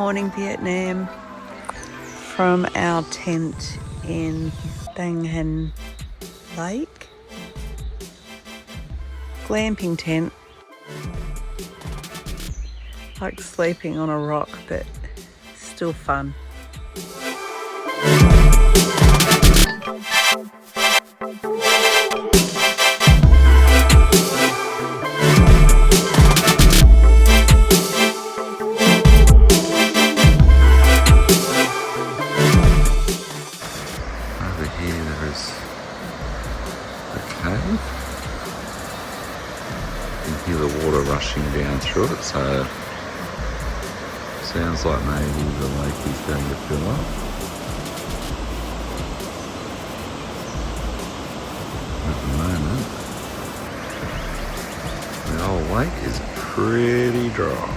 morning, Vietnam, from our tent in Thang Hen Lake. Glamping tent. Like sleeping on a rock, but still fun. Hear the water rushing down through it, so sounds like maybe the lake is going to fill up. At the moment, the old lake is pretty dry.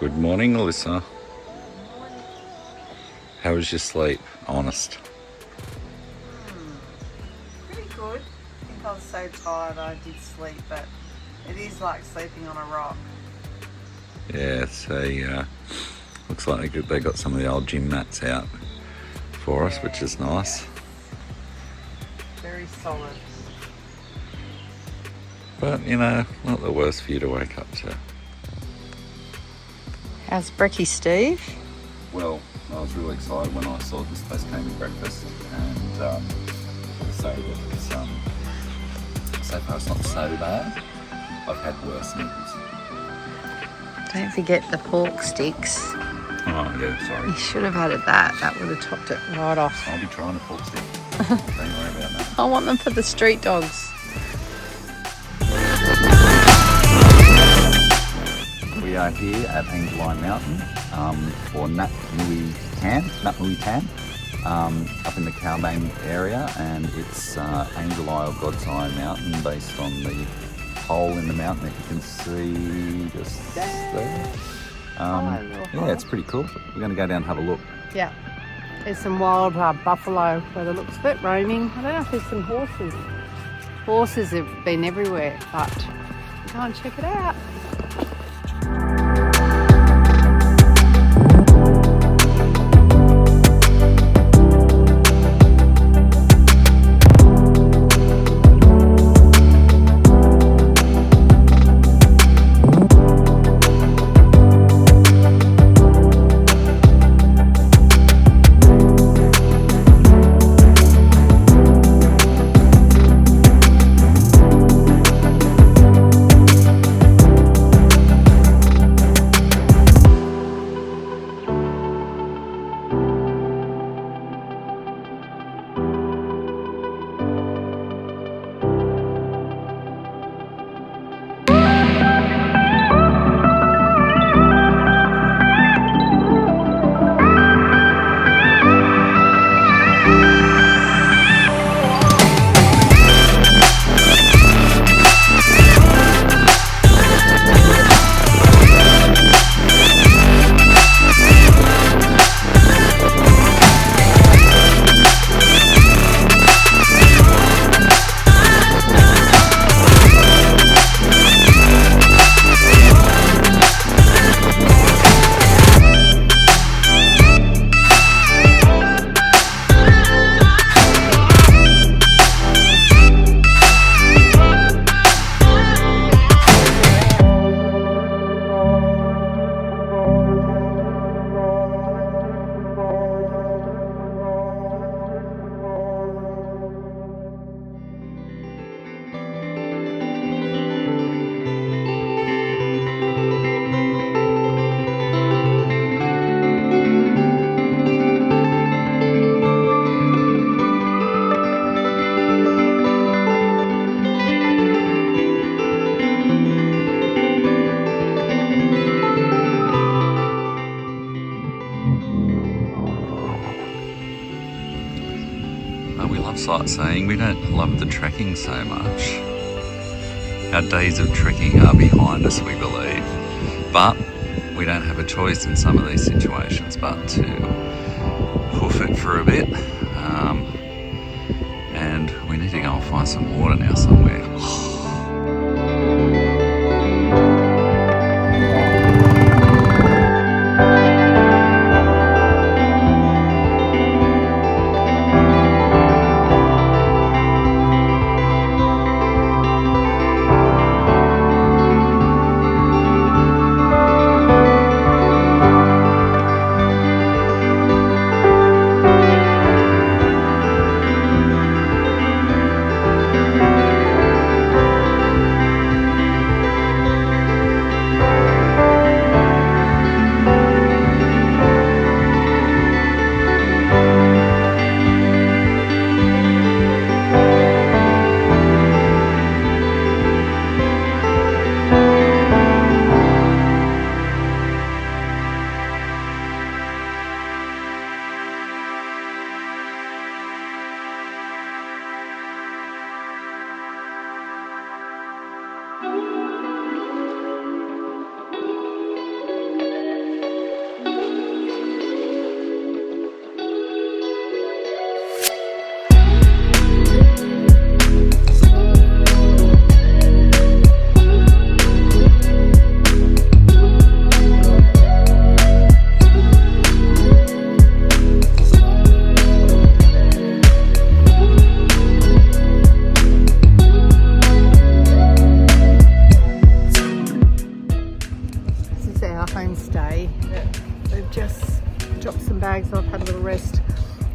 Good morning, Alyssa. How was your sleep? Honest. Pretty good. I think I was so tired I did sleep, but it is like sleeping on a rock. Yeah, so looks like they got some of the old gym mats out for us, which is nice. Very solid. But, you know, not the worst for you to wake up to. How's Brekkie Steve? Well, I was really excited when I saw this place came to breakfast, and to say that it's, so far it's not so bad. I've had worse meals. Don't forget the pork sticks. Oh, yeah, sorry. You should have added that. That would have topped it right off. I'll be trying a pork stick. Don't worry about that. I want them for the street dogs. We are here at Angel Eye Mountain for Nui Mat Than, up in the Khao Bang area, and it's Angel Eye or God's Eye Mountain based on the hole in the mountain that you can see just there. Yeah, it's pretty cool. We're going to go down and have a look. Yeah, there's some wild buffalo by the looks of it, roaming. I don't know if there's some horses. Horses have been everywhere, but go and check it out. We love sightseeing, we don't love the trekking so much. Our days of trekking are behind us, we believe. But we don't have a choice in some of these situations but to hoof it for a bit. And we need to go and find some water now somewhere. Homestay. We've just dropped some bags off, had a little rest.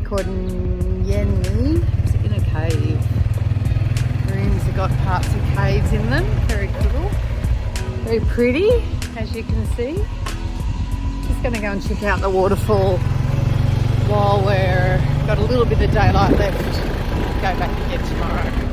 Called Nhi. It's in a cave. Rooms have got parts of caves in them. Very cool. Very pretty, as you can see. Just going to go and check out the waterfall while we've got a little bit of daylight left. Go back again tomorrow.